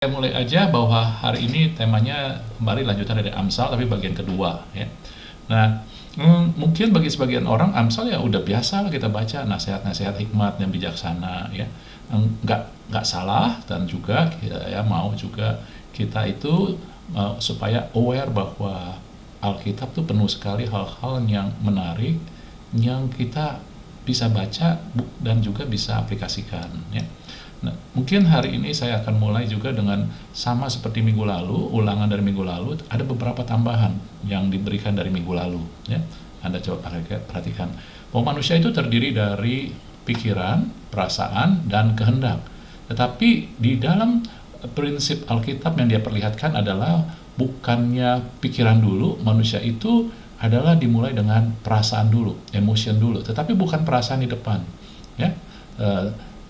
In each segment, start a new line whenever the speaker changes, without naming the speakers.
Saya mulai aja bahwa hari ini temanya kembali lanjutan dari Amsal tapi bagian kedua ya. Nah, mungkin bagi sebagian orang Amsal ya udah biasa lah kita baca nasihat-nasihat hikmat yang bijaksana ya. Nggak salah, dan juga ya mau juga kita itu supaya aware bahwa Alkitab tuh penuh sekali hal-hal yang menarik yang kita bisa baca dan juga bisa aplikasikan ya. Nah, mungkin hari ini saya akan mulai juga dengan sama seperti minggu lalu, ulangan dari minggu lalu, ada beberapa tambahan yang diberikan dari minggu lalu. Ya. Anda coba perhatikan, bahwa manusia itu terdiri dari pikiran, perasaan, dan kehendak. Tetapi di dalam prinsip Alkitab yang dia perlihatkan adalah bukannya pikiran dulu, manusia itu adalah dimulai dengan perasaan dulu, emotion dulu, tetapi bukan perasaan di depan. Ya.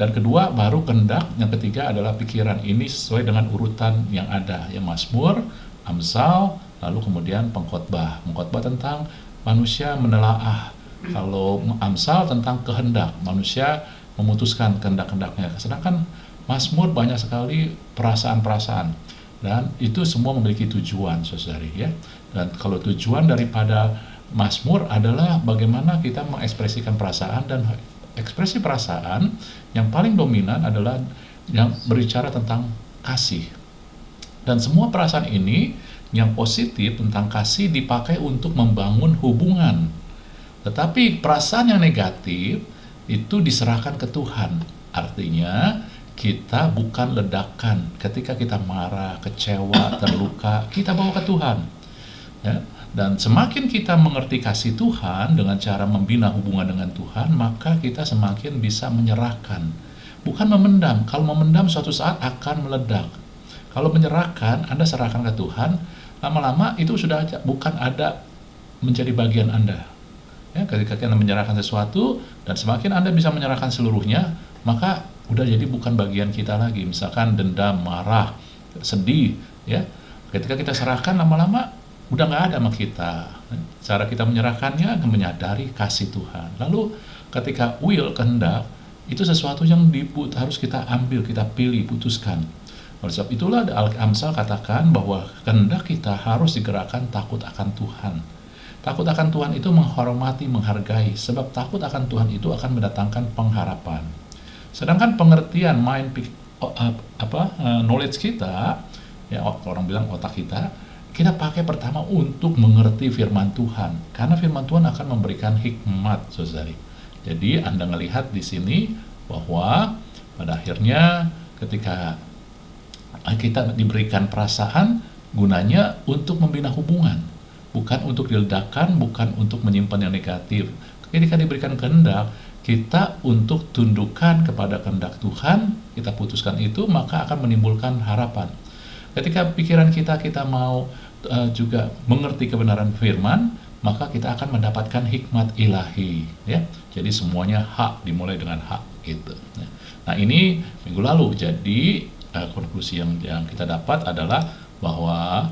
Dan kedua baru kehendak, yang ketiga adalah pikiran. Ini sesuai dengan urutan yang ada ya, Mazmur, Amsal, lalu kemudian pengkhotbah tentang manusia menelaah. Kalau Amsal tentang kehendak, manusia memutuskan kehendak-kehendaknya. Sedangkan Mazmur banyak sekali perasaan-perasaan, dan itu semua memiliki tujuan, saudari ya. Dan kalau tujuan daripada Mazmur adalah bagaimana kita mengekspresikan perasaan, dan ekspresi perasaan yang paling dominan adalah yang berbicara tentang kasih. Dan semua perasaan ini yang positif tentang kasih dipakai untuk membangun hubungan. Tetapi perasaan yang negatif itu diserahkan ke Tuhan. Artinya kita bukan ledakan ketika kita marah, kecewa, terluka, kita bawa ke Tuhan. Ya. Dan semakin kita mengerti kasih Tuhan dengan cara membina hubungan dengan Tuhan, maka kita semakin bisa menyerahkan, bukan memendam. Kalau memendam suatu saat akan meledak. Kalau menyerahkan, Anda serahkan ke Tuhan, lama-lama itu sudah bukan ada menjadi bagian Anda. Ya, ketika Anda menyerahkan sesuatu, dan semakin Anda bisa menyerahkan seluruhnya, maka udah jadi bukan bagian kita lagi. Misalkan dendam, marah, sedih, ya. Ketika kita serahkan, lama-lama udah nggak ada sama kita. Cara kita menyerahkannya menyadari kasih Tuhan. Lalu ketika will, kehendak, itu sesuatu yang harus kita ambil, kita pilih, putuskan. Oleh sebab itulah Amsal katakan bahwa kehendak kita harus digerakkan takut akan Tuhan. Takut akan Tuhan itu menghormati, menghargai, sebab takut akan Tuhan itu akan mendatangkan pengharapan. Sedangkan pengertian knowledge kita, ya orang bilang otak kita pakai pertama untuk mengerti firman Tuhan, karena firman Tuhan akan memberikan hikmat, saudari. Jadi Anda melihat di sini bahwa pada akhirnya ketika kita diberikan perasaan, gunanya untuk membina hubungan, bukan untuk diledakkan, bukan untuk menyimpan yang negatif. Ketika diberikan kehendak, kita untuk tundukkan kepada kehendak Tuhan, kita putuskan itu, maka akan menimbulkan harapan. Ketika pikiran kita mau juga mengerti kebenaran firman, maka kita akan mendapatkan hikmat ilahi ya. Jadi semuanya hak, dimulai dengan hak gitu. Nah, ini minggu lalu. Jadi konklusi yang kita dapat adalah bahwa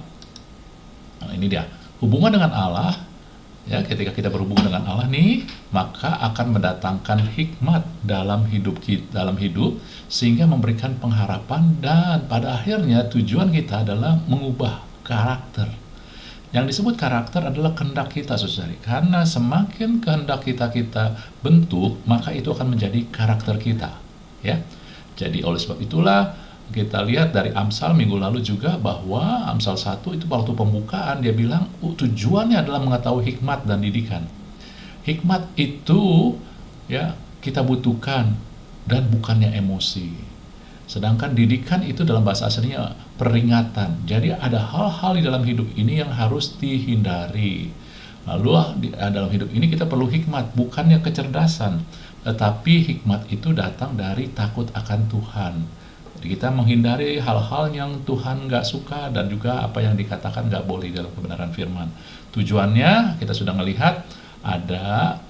ini dia, hubungan dengan Allah ya, ketika kita berhubungan dengan Allah nih, maka akan mendatangkan hikmat dalam hidup sehingga memberikan pengharapan, dan pada akhirnya tujuan kita adalah mengubah karakter. Yang disebut karakter adalah kehendak kita, saudari. Karena semakin kehendak kita bentuk, maka itu akan menjadi karakter kita ya. Jadi oleh sebab itulah kita lihat dari Amsal minggu lalu juga bahwa Amsal 1 itu waktu pembukaan dia bilang tujuannya adalah mengetahui hikmat dan didikan. Hikmat itu ya kita butuhkan dan bukannya emosi. Sedangkan didikan itu dalam bahasa aslinya peringatan. Jadi ada hal-hal di dalam hidup ini yang harus dihindari. Lalu dalam hidup ini kita perlu hikmat, bukannya kecerdasan, tetapi hikmat itu datang dari takut akan Tuhan. Kita menghindari hal-hal yang Tuhan nggak suka, dan juga apa yang dikatakan nggak boleh dalam kebenaran firman. Tujuannya kita sudah melihat ada,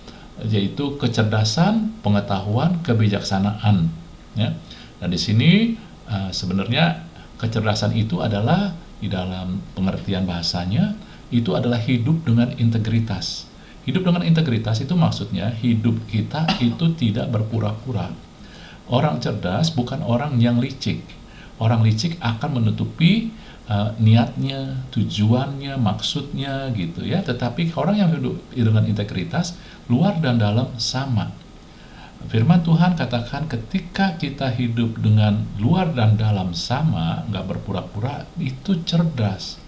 yaitu kecerdasan, pengetahuan, kebijaksanaan ya. Dan di sini sebenarnya kecerdasan itu adalah di dalam pengertian bahasanya itu adalah hidup dengan integritas. Hidup dengan integritas itu maksudnya hidup kita itu tidak berpura-pura. Orang cerdas bukan orang yang licik. Orang licik akan menutupi niatnya, tujuannya, maksudnya gitu ya. Tetapi orang yang hidup dengan integritas, luar dan dalam sama. Firman Tuhan katakan ketika kita hidup dengan luar dan dalam sama, nggak berpura-pura, itu cerdas.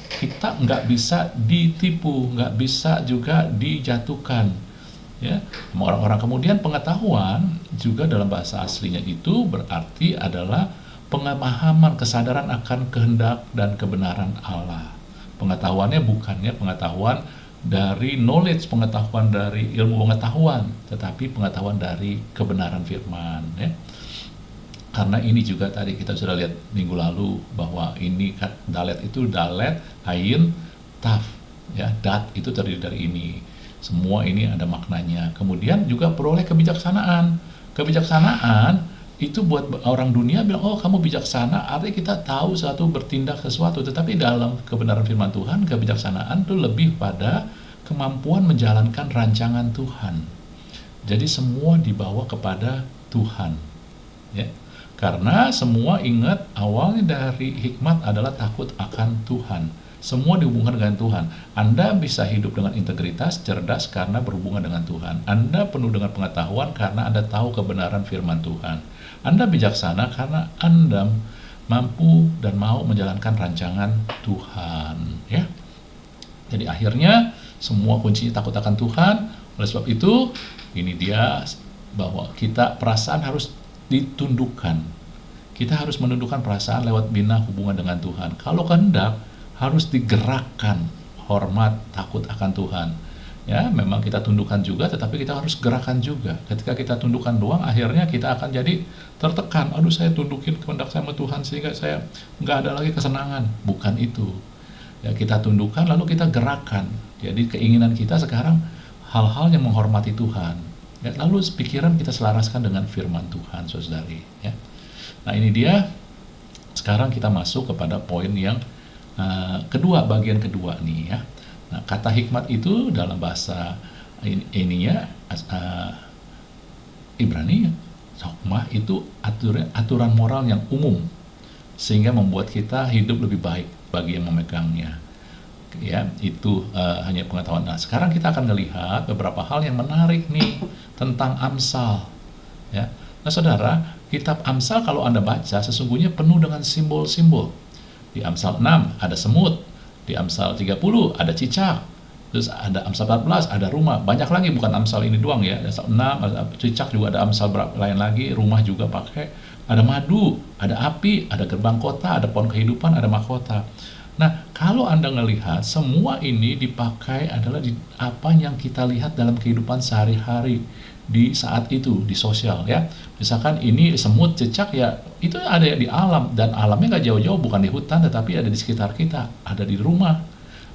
Kita nggak bisa ditipu, nggak bisa juga dijatuhkan. Ya, orang-orang kemudian pengetahuan juga dalam bahasa aslinya itu berarti adalah pemahaman, kesadaran akan kehendak dan kebenaran Allah. Pengetahuannya bukannya pengetahuan dari knowledge, pengetahuan dari ilmu pengetahuan, tetapi pengetahuan dari kebenaran firman. Ya. Karena ini juga tadi kita sudah lihat minggu lalu bahwa ini dalet itu dalet, ain, taf. Ya, dat itu terdiri dari ini. Semua ini ada maknanya. Kemudian juga peroleh kebijaksanaan. Kebijaksanaan itu buat orang dunia bilang, oh kamu bijaksana, artinya kita tahu satu bertindak sesuatu. Tetapi dalam kebenaran firman Tuhan, kebijaksanaan itu lebih pada kemampuan menjalankan rancangan Tuhan. Jadi semua dibawa kepada Tuhan. Ya. Karena semua ingat awalnya dari hikmat adalah takut akan Tuhan. Semua dihubungkan dengan Tuhan. Anda bisa hidup dengan integritas, cerdas karena berhubungan dengan Tuhan. Anda penuh dengan pengetahuan karena Anda tahu kebenaran firman Tuhan. Anda bijaksana karena Anda mampu dan mau menjalankan rancangan Tuhan. Ya. Jadi akhirnya semua kuncinya takut akan Tuhan. Oleh sebab itu, ini dia bahwa kita perasaan harus ditundukkan. Kita harus menundukkan perasaan lewat bina hubungan dengan Tuhan. Kalau kehendak harus digerakkan, hormat, takut akan Tuhan. Ya, memang kita tundukkan juga, tetapi kita harus gerakan juga. Ketika kita tundukkan doang, akhirnya kita akan jadi tertekan. Aduh, saya tundukin kehendak sama Tuhan sehingga saya nggak ada lagi kesenangan. Bukan itu. Ya, kita tundukkan lalu kita gerakan. Jadi keinginan kita sekarang hal-hal yang menghormati Tuhan. Ya, lalu pikiran kita selaraskan dengan firman Tuhan, saudari. Ya. Nah, ini dia. Sekarang kita masuk kepada poin yang kedua, bagian kedua nih ya. Nah, kata hikmat itu dalam bahasa ininya Ibrani, hikmah itu aturan moral yang umum sehingga membuat kita hidup lebih baik bagi yang memegangnya. Ya, itu hanya pengetahuan. Nah, sekarang kita akan melihat beberapa hal yang menarik nih tentang Amsal. Ya. Nah, saudara, kitab Amsal kalau Anda baca sesungguhnya penuh dengan simbol-simbol. Di Amsal 6 ada semut, di Amsal 30 ada cicak, terus ada Amsal 14 ada rumah, banyak lagi, bukan Amsal ini doang ya. Amsal 6 ada cicak, juga ada Amsal lain lagi, rumah juga pakai, ada madu, ada api, ada gerbang kota, ada pohon kehidupan, ada mahkota. Nah, kalau Anda melihat semua ini dipakai adalah di apa yang kita lihat dalam kehidupan sehari-hari di saat itu, di sosial ya. Misalkan ini semut, cicak ya, itu ada di alam, dan alamnya nggak jauh-jauh, bukan di hutan tetapi ada di sekitar kita, ada di rumah.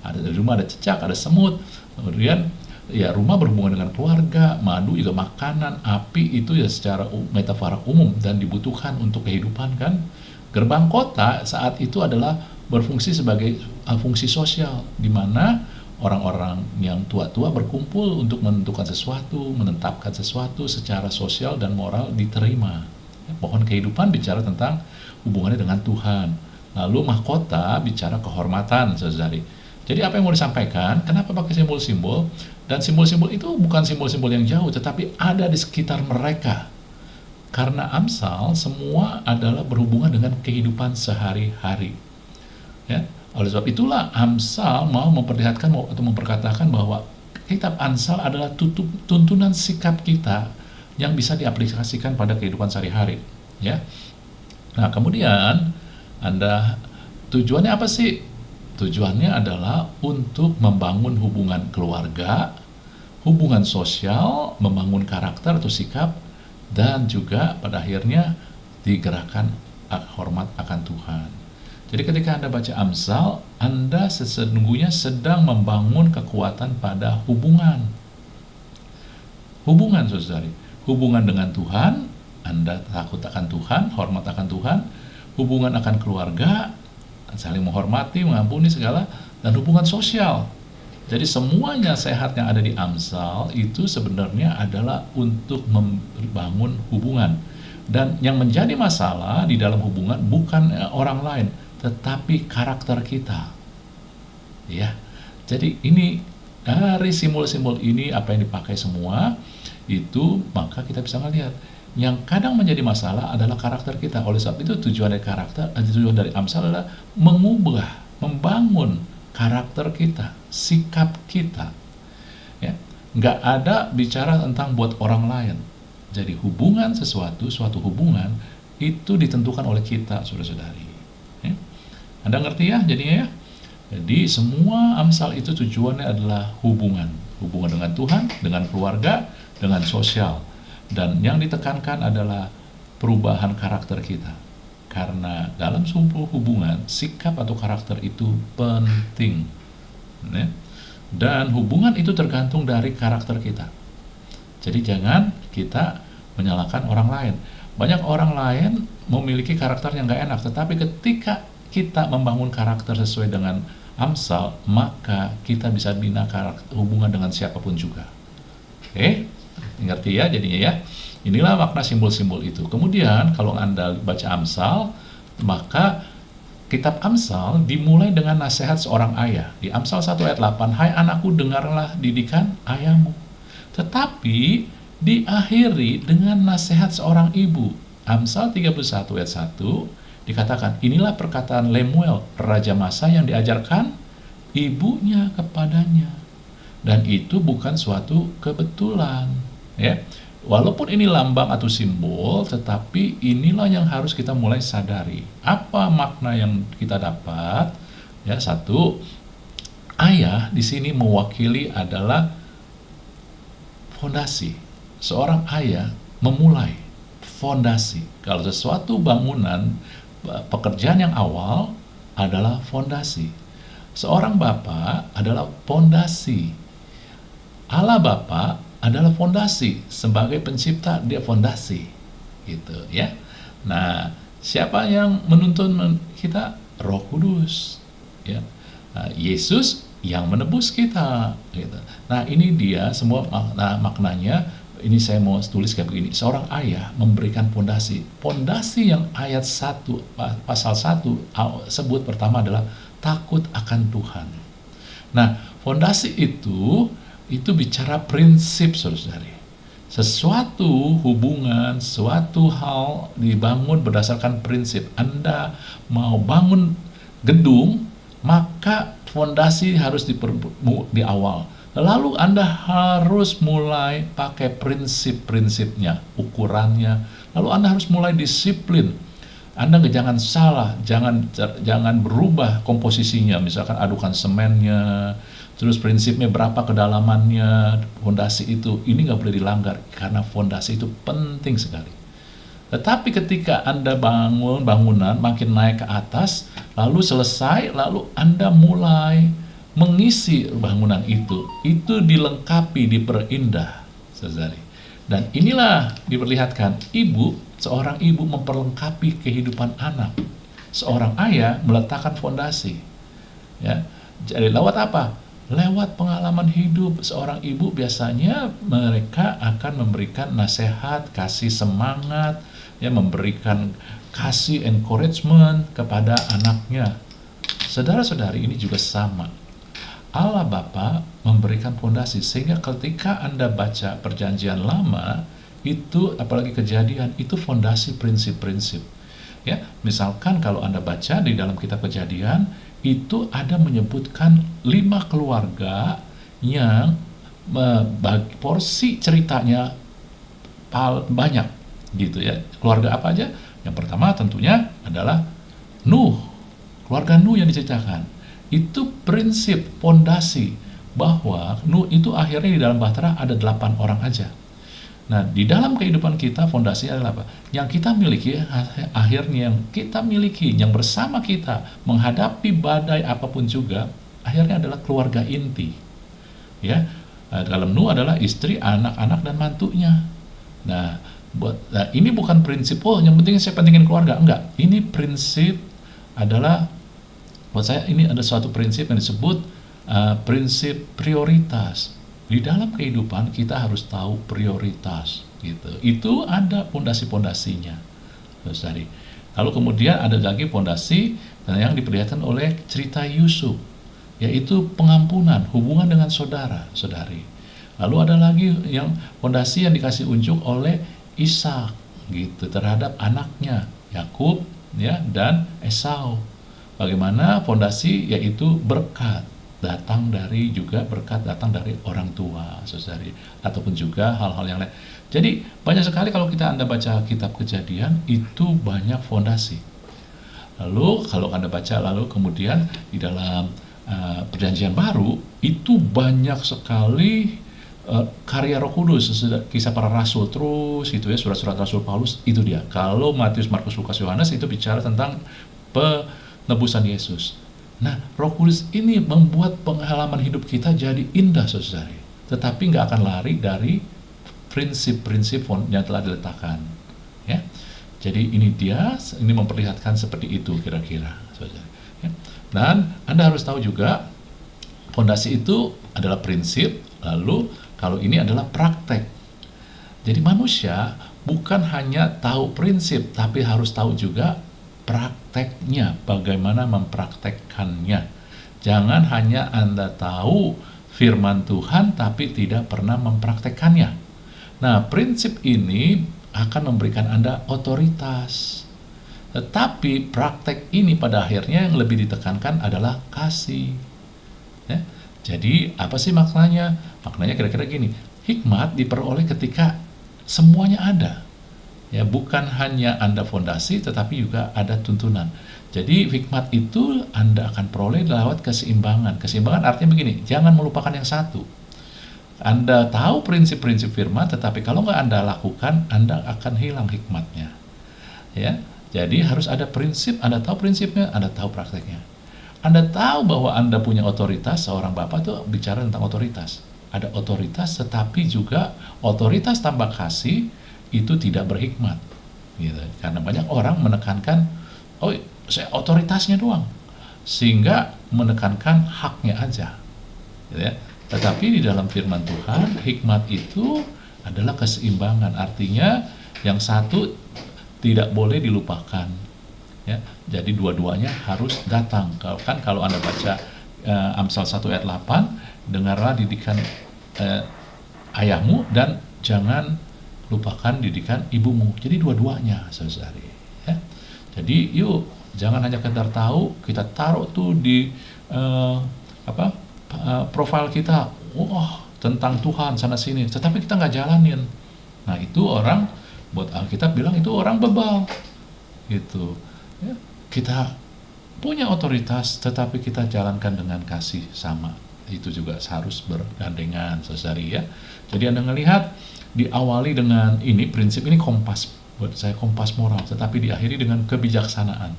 Ada di rumah, ada cicak, ada semut. Kemudian ya rumah berhubungan dengan keluarga, madu juga makanan, api itu ya secara metafora umum dan dibutuhkan untuk kehidupan kan. Gerbang kota saat itu adalah berfungsi sebagai fungsi sosial, di mana orang-orang yang tua-tua berkumpul untuk menentukan sesuatu, menetapkan sesuatu secara sosial dan moral diterima. Pohon kehidupan bicara tentang hubungannya dengan Tuhan. Lalu mahkota bicara kehormatan, saudari. Jadi apa yang mau disampaikan? Kenapa pakai simbol-simbol? Dan simbol-simbol itu bukan simbol-simbol yang jauh, tetapi ada di sekitar mereka. Karena Amsal semua adalah berhubungan dengan kehidupan sehari-hari. Ya. Oleh sebab itulah Amsal mau memperlihatkan atau memperkatakan bahwa kitab Amsal adalah tuntunan sikap kita yang bisa diaplikasikan pada kehidupan sehari-hari. Ya. Nah, kemudian tujuannya apa sih? Tujuannya adalah untuk membangun hubungan keluarga, hubungan sosial, membangun karakter atau sikap, dan juga pada akhirnya digerakkan hormat akan Tuhan. Jadi ketika Anda baca Amsal, Anda sesungguhnya sedang membangun kekuatan pada hubungan. Hubungan, saudari. Hubungan dengan Tuhan, Anda takut akan Tuhan, hormat akan Tuhan. Hubungan akan keluarga, saling menghormati, mengampuni segala, dan hubungan sosial. Jadi semuanya sehat yang ada di Amsal itu sebenarnya adalah untuk membangun hubungan. Dan yang menjadi masalah di dalam hubungan bukan orang lain, tetapi karakter kita. Ya. Jadi ini dari simbol-simbol ini apa yang dipakai semua itu, maka kita bisa melihat yang kadang menjadi masalah adalah karakter kita. Oleh sebab itu tujuan dari Amsal adalah mengubah, membangun karakter kita, sikap kita. Ya, nggak ada bicara tentang buat orang lain. Jadi hubungan suatu hubungan itu ditentukan oleh kita, saudara-saudari. Ya. Anda ngerti ya jadinya ya? Jadi semua Amsal itu tujuannya adalah hubungan dengan Tuhan, dengan keluarga, dengan sosial. Dan yang ditekankan adalah perubahan karakter kita. Karena dalam sebuah hubungan, sikap atau karakter itu penting. Ya. Dan hubungan itu tergantung dari karakter kita. Jadi jangan kita menyalahkan orang lain. Banyak orang lain memiliki karakter yang gak enak, tetapi ketika kita membangun karakter sesuai dengan Amsal, maka kita bisa bina hubungan dengan siapapun juga. Oke, ngerti ya jadinya ya. Inilah makna simbol-simbol itu. Kemudian kalau Anda baca Amsal, maka kitab Amsal dimulai dengan nasihat seorang ayah. Di Amsal 1 ayat 8, "Hai anakku, dengarlah didikan ayahmu." Tetapi diakhiri dengan nasihat seorang ibu. Amsal 31 ayat 1 dikatakan, "Inilah perkataan Lemuel, raja Masa yang diajarkan ibunya kepadanya." Dan itu bukan suatu kebetulan, ya. Walaupun ini lambang atau simbol, tetapi inilah yang harus kita mulai sadari. Apa makna yang kita dapat? Ya, satu, ayah di sini mewakili adalah fondasi. Seorang ayah memulai fondasi. Kalau sesuatu bangunan, pekerjaan yang awal adalah fondasi. Seorang bapak adalah fondasi. Allah Bapa adalah fondasi. Sebagai pencipta, dia fondasi. Gitu ya. Nah, siapa yang menuntun kita? Roh Kudus. Ya. Nah, Yesus yang menebus kita. Gitu. Nah, ini dia semua maknanya. Ini saya mau tulis kayak begini. Seorang ayah memberikan fondasi. Fondasi yang ayat 1, pasal 1 sebut pertama adalah takut akan Tuhan. Nah, fondasi itu bicara prinsip, saudara-saudari. Sesuatu hubungan, suatu hal dibangun berdasarkan prinsip. Anda mau bangun gedung, maka fondasi harus di awal. Lalu Anda harus mulai pakai prinsip-prinsipnya, ukurannya. Lalu Anda harus mulai disiplin. Anda jangan salah, jangan berubah komposisinya. Misalkan adukan semennya, terus prinsipnya berapa kedalamannya, fondasi itu. Ini nggak boleh dilanggar, karena fondasi itu penting sekali. Tetapi ketika Anda bangun bangunan, makin naik ke atas, lalu selesai, lalu Anda mulai mengisi bangunan itu dilengkapi, diperindah, saudari. Dan inilah diperlihatkan seorang ibu memperlengkapi kehidupan anak. Seorang ayah meletakkan fondasi. Ya, jadi lewat apa? Lewat pengalaman hidup. Seorang ibu biasanya mereka akan memberikan nasihat, kasih semangat, ya, memberikan kasih encouragement kepada anaknya. Saudara-saudari, ini juga sama. Allah Bapa memberikan fondasi, sehingga ketika Anda baca perjanjian lama, itu apalagi kejadian, itu fondasi prinsip-prinsip. Ya, misalkan kalau Anda baca di dalam kitab Kejadian, itu ada menyebutkan 5 keluarga yang porsi ceritanya banyak gitu ya. Keluarga apa aja? Yang pertama tentunya adalah Nuh. Keluarga Nuh yang diceritakan. Itu prinsip fondasi bahwa Nuh itu akhirnya di dalam bahtera ada 8 orang aja. Nah, di dalam kehidupan kita fondasi adalah apa? Yang kita miliki, akhirnya yang kita miliki, yang bersama kita menghadapi badai apapun juga, akhirnya adalah keluarga inti. Ya, dalam Nuh adalah istri, anak-anak dan mantunya. Nah, ini bukan prinsip yang penting saya pentingin keluarga, enggak. Ini prinsip adalah, buat saya ini ada suatu prinsip yang disebut prinsip prioritas. Di dalam kehidupan kita harus tahu prioritas. gitu. Itu ada pondasi-pondasinya, saudari. Lalu kemudian ada lagi pondasi yang diperlihatkan oleh cerita Yusuf, yaitu pengampunan, hubungan dengan saudara-saudari. Lalu ada lagi yang pondasi yang dikasih unjuk oleh Ishak gitu terhadap anaknya Yakub ya dan Esau. Bagaimana pondasi yaitu berkat datang dari orang tua, saudari, ataupun juga hal-hal yang lain. Jadi banyak sekali kalau Anda baca kitab Kejadian itu banyak fondasi. Lalu kalau Anda baca lalu kemudian di dalam Perjanjian Baru itu banyak sekali karya Roh Kudus, kisah para rasul terus gitu ya, surat-surat Rasul Paulus itu dia. Kalau Matius, Markus, Lukas, Yohanes itu bicara tentang penebusan Yesus. Nah, Roh Kudus ini membuat pengalaman hidup kita jadi indah, saudari. Tetapi nggak akan lari dari prinsip-prinsip yang telah diletakkan. Ya, jadi ini memperlihatkan seperti itu kira-kira, saudari. Ya. Dan Anda harus tahu juga fondasi itu adalah prinsip, lalu kalau ini adalah praktek. Jadi manusia bukan hanya tahu prinsip, tapi harus tahu juga prakteknya, bagaimana mempraktekkannya. Jangan hanya Anda tahu firman Tuhan tapi tidak pernah mempraktekkannya. Nah, prinsip ini akan memberikan Anda otoritas. Tetapi praktek ini pada akhirnya yang lebih ditekankan adalah kasih. Ya. Jadi apa sih maknanya? Maknanya kira-kira gini, hikmat diperoleh ketika semuanya ada. Ya, bukan hanya Anda fondasi tetapi juga ada tuntunan. Jadi hikmat itu Anda akan peroleh lewat keseimbangan. Keseimbangan artinya begini, jangan melupakan yang satu. Anda tahu prinsip-prinsip firman, tetapi kalau nggak Anda lakukan, Anda akan hilang hikmatnya. Ya, jadi harus ada prinsip, Anda tahu prinsipnya, Anda tahu prakteknya. Anda tahu bahwa Anda punya otoritas, seorang bapak itu bicara tentang otoritas. Ada otoritas, tetapi juga otoritas tanpa kasih itu tidak berhikmat, gitu. Karena banyak orang menekankan, oh saya otoritasnya doang, sehingga menekankan haknya aja, gitu ya. Tetapi di dalam firman Tuhan, hikmat itu adalah keseimbangan, artinya yang satu tidak boleh dilupakan, ya. Jadi dua-duanya harus datang. Kalau Anda baca Amsal 1 ayat 8, dengarlah didikan ayahmu dan jangan lupakan didikan ibumu. Jadi dua-duanya, saudari. Ya. Jadi yuk, jangan hanya sekedar tahu, kita taruh tuh di profil kita, wah tentang Tuhan sana sini, tetapi kita nggak jalanin. Nah itu orang, buat Alkitab bilang itu orang bebal, gitu. Ya. Kita punya otoritas, tetapi kita jalankan dengan kasih sama. Itu juga harus bergandengan, saudari ya. Jadi Anda melihat diawali dengan ini, prinsip ini kompas, buat saya kompas moral, tetapi diakhiri dengan kebijaksanaan.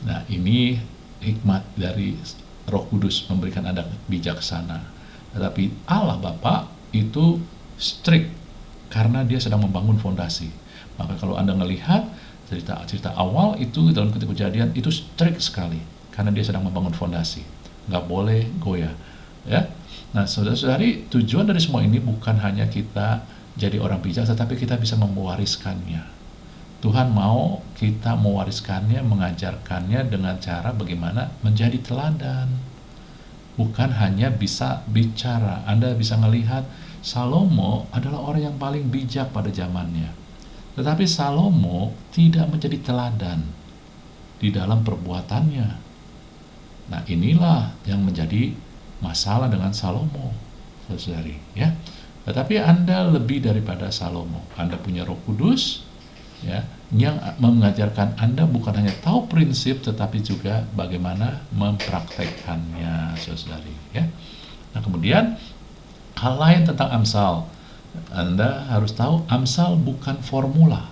Nah ini hikmat dari Roh Kudus memberikan Anda bijaksana. Tetapi Allah Bapa itu strict karena dia sedang membangun fondasi. Maka kalau Anda melihat cerita awal itu dalam kitab Kejadian itu strict sekali karena dia sedang membangun fondasi, nggak boleh goyah, ya. Nah, saudara-saudari, tujuan dari semua ini bukan hanya kita jadi orang bijak, tetapi kita bisa mewariskannya. Tuhan mau kita mewariskannya, mengajarkannya dengan cara bagaimana menjadi teladan. Bukan hanya bisa bicara. Anda bisa melihat Salomo adalah orang yang paling bijak pada zamannya. Tetapi Salomo tidak menjadi teladan di dalam perbuatannya. Nah, inilah yang menjadi masalah dengan Salomo, saudari, ya. Tetapi Anda lebih daripada Salomo. Anda punya Roh Kudus, ya, yang mengajarkan Anda bukan hanya tahu prinsip, tetapi juga bagaimana mempraktekkannya, saudari, ya. Nah, kemudian hal lain tentang Amsal, Anda harus tahu Amsal bukan formula,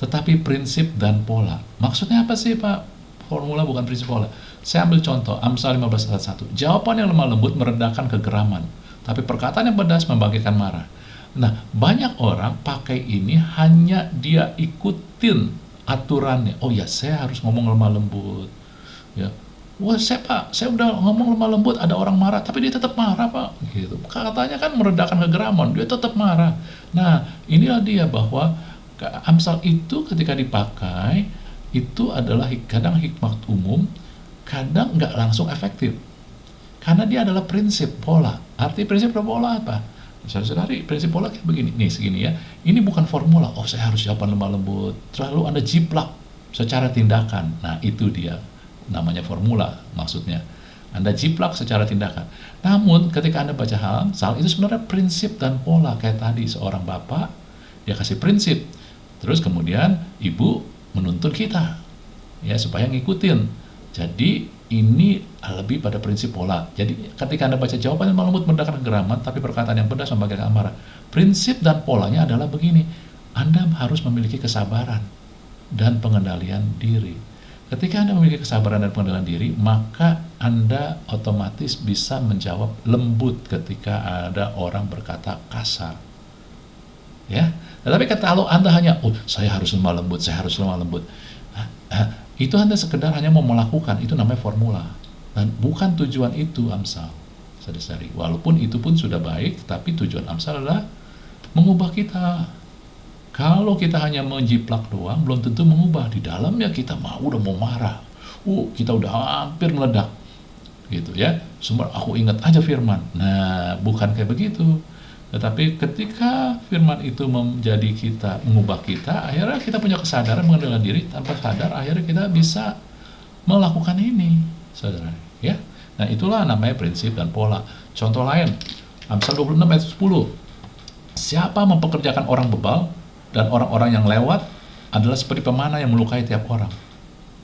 tetapi prinsip dan pola. Maksudnya apa sih, Pak? Formula bukan prinsip pola. Saya ambil contoh, Amsal 15 ayat 1. Jawaban yang lemah lembut meredakan kegeraman, tapi perkataan yang pedas membangkitkan marah. Nah, banyak orang pakai ini hanya dia ikutin aturannya. Oh ya, saya harus ngomong lemah lembut. Ya. Wah, Pak, saya udah ngomong lemah lembut, ada orang marah, tapi dia tetap marah, Pak. Gitu. Katanya kan meredakan kegeraman, dia tetap marah. Nah, inilah dia bahwa Amsal itu ketika dipakai, itu adalah kadang hikmat umum, kadang nggak langsung efektif. Karena dia adalah prinsip pola. Arti prinsip pola apa? Saudari, prinsip pola kayak begini, nih segini ya. Ini bukan formula, oh saya harus jawaban lemah lembut. Terlalu Anda jiplak secara tindakan. Nah, itu dia namanya formula maksudnya. Anda jiplak secara tindakan. Namun ketika Anda baca Amsal, itu sebenarnya prinsip dan pola. Kayak tadi seorang bapak, dia kasih prinsip. Terus kemudian ibu menuntun kita ya supaya ngikutin. Jadi ini lebih pada prinsip pola. Jadi ketika Anda baca jawaban yang lembut meredakan kegeraman, tapi perkataan yang pedas membangkitkan amarah. Prinsip dan polanya adalah begini. Anda harus memiliki kesabaran dan pengendalian diri. Ketika Anda memiliki kesabaran dan pengendalian diri, maka Anda otomatis bisa menjawab lembut ketika ada orang berkata kasar. Ya. Tetapi kalau Anda hanya, oh saya harus lemah lembut, saya harus lemah lembut. Itu Anda sekedar hanya mau melakukan, itu namanya formula. Dan bukan tujuan itu Amsal, saudari. Walaupun itu pun sudah baik, tapi tujuan Amsal adalah mengubah kita. Kalau kita hanya menjiplak doang, belum tentu mengubah. Di dalamnya kita udah mau marah. Kita udah hampir meledak. Gitu ya. Semua aku ingat aja firman. Nah, bukan kayak begitu. Tetapi ketika firman itu menjadi kita, mengubah kita, akhirnya kita punya kesadaran mengendalikan diri, tanpa sadar akhirnya kita bisa melakukan ini, saudara. Ya, nah itulah namanya prinsip dan pola. Contoh lain, Amsal 26 ayat 10. Siapa mempekerjakan orang bebal dan orang-orang yang lewat adalah seperti pemanah yang melukai tiap orang.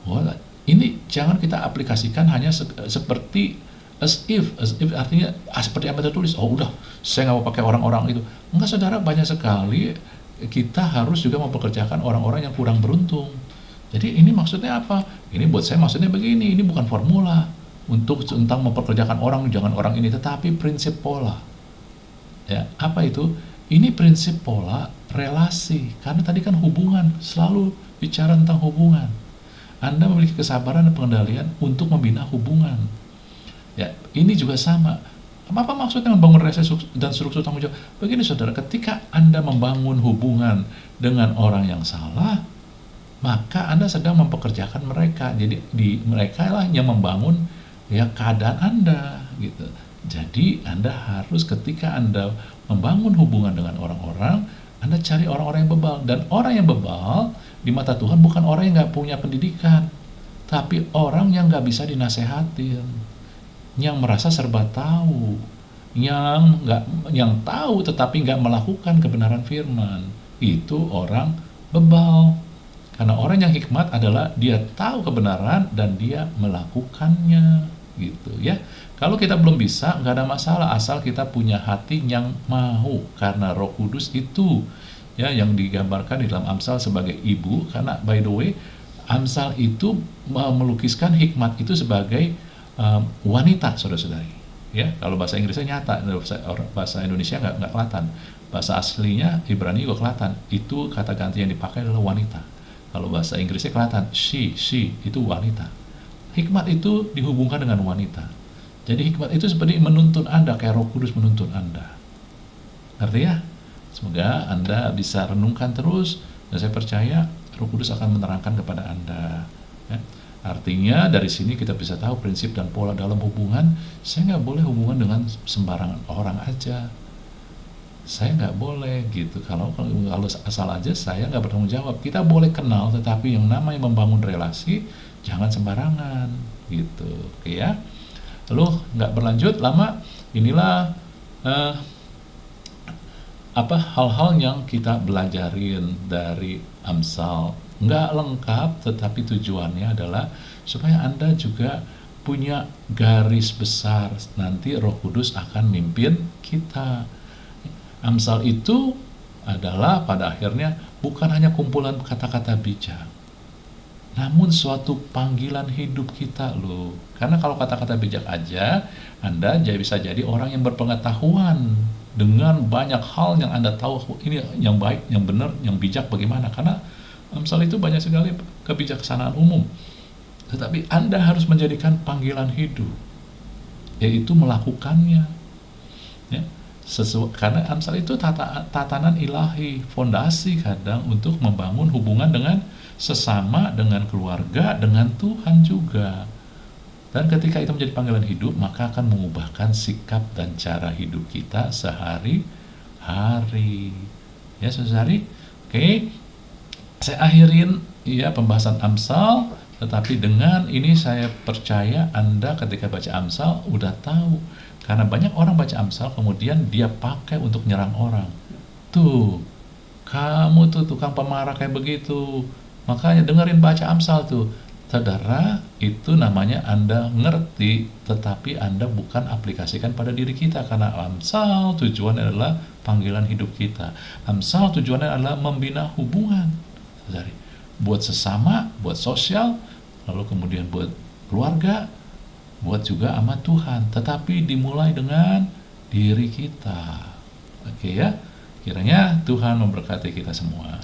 Wah, ini jangan kita aplikasikan hanya seperti as if artinya seperti apa tertulis, oh udah saya nggak mau pakai orang-orang itu. Enggak, saudara, banyak sekali kita harus juga mempekerjakan orang-orang yang kurang beruntung. Jadi ini maksudnya apa? Ini buat saya maksudnya begini, ini bukan formula untuk tentang mempekerjakan orang, jangan orang ini, tetapi prinsip pola. Ya, apa itu? Ini prinsip pola relasi, karena tadi kan hubungan, selalu bicara tentang hubungan. Anda memiliki kesabaran dan pengendalian untuk membina hubungan. Ya, ini juga sama. Apa maksudnya membangun relasi dan struktur tanggung jawab? Begini saudara, ketika Anda membangun hubungan dengan orang yang salah, maka Anda sedang mempekerjakan mereka. Jadi mereka lah yang membangun ya keadaan Anda gitu. Jadi Anda harus ketika Anda membangun hubungan dengan orang-orang, Anda cari orang-orang yang bebal. Dan orang yang bebal di mata Tuhan bukan orang yang nggak punya pendidikan, tapi orang yang nggak bisa dinasehatin, yang merasa serba tahu, yang tahu tetapi nggak melakukan kebenaran firman. Itu orang bebal. Karena orang yang hikmat adalah dia tahu kebenaran dan dia melakukannya, gitu ya. Kalau kita belum bisa, nggak ada masalah asal kita punya hati yang mau, karena Roh Kudus itu ya yang digambarkan di dalam Amsal sebagai ibu. Karena by the way, Amsal itu melukiskan hikmat itu sebagai wanita, saudara-saudari. Ya, kalau bahasa Inggrisnya nyata, bahasa Indonesia nggak kelihatan. Bahasa aslinya Ibrani juga kelihatan. Itu kata ganti yang dipakai adalah wanita. Kalau bahasa Inggrisnya kelihatan, she itu wanita. Hikmat itu dihubungkan dengan wanita. Jadi hikmat itu seperti menuntun Anda, kayak Roh Kudus menuntun Anda. Ngerti ya? Semoga Anda bisa renungkan terus, dan saya percaya Roh Kudus akan menerangkan kepada Anda. Ya. Artinya dari sini kita bisa tahu prinsip dan pola dalam hubungan. Saya nggak boleh hubungan dengan sembarangan orang aja. Saya nggak boleh gitu. Kalau asal aja saya nggak bertanggung jawab. Kita boleh kenal, tetapi yang namanya membangun relasi jangan sembarangan gitu. Oke ya. Lalu nggak berlanjut lama. Inilah hal-hal yang kita belajarin dari Amsal. Nggak lengkap, tetapi tujuannya adalah supaya Anda juga punya garis besar. Nanti Roh Kudus akan mimpin kita. Amsal itu adalah pada akhirnya bukan hanya kumpulan kata-kata bijak, namun suatu panggilan hidup kita loh. Karena kalau kata-kata bijak aja, Anda bisa jadi orang yang berpengetahuan dengan banyak hal yang Anda tahu, ini yang baik, yang benar, yang bijak bagaimana. Karena Amsal itu banyak sekali kebijaksanaan umum. tetapi Anda harus menjadikan panggilan hidup, yaitu melakukannya. Ya, karena Amsal itu tatanan ilahi, fondasi kadang untuk membangun hubungan dengan sesama, dengan keluarga, dengan Tuhan juga. Dan ketika itu menjadi panggilan hidup, maka akan mengubahkan sikap dan cara hidup kita sehari-hari. Ya, sehari-hari. Oke, saya akhirin ya pembahasan Amsal, tetapi dengan ini saya percaya Anda ketika baca Amsal udah tahu. Karena banyak orang baca Amsal kemudian dia pakai untuk nyerang orang. Tuh, kamu tuh tukang pemarah kayak begitu. Makanya dengerin baca Amsal tuh. Saudara, itu namanya Anda ngerti, tetapi Anda bukan aplikasikan pada diri kita. Karena Amsal tujuannya adalah panggilan hidup kita. Amsal tujuannya adalah membina hubungan. Saudari, buat sesama, buat sosial, lalu kemudian buat keluarga, buat juga sama Tuhan. Tetapi dimulai dengan diri kita. Oke ya, kiranya Tuhan memberkati kita semua.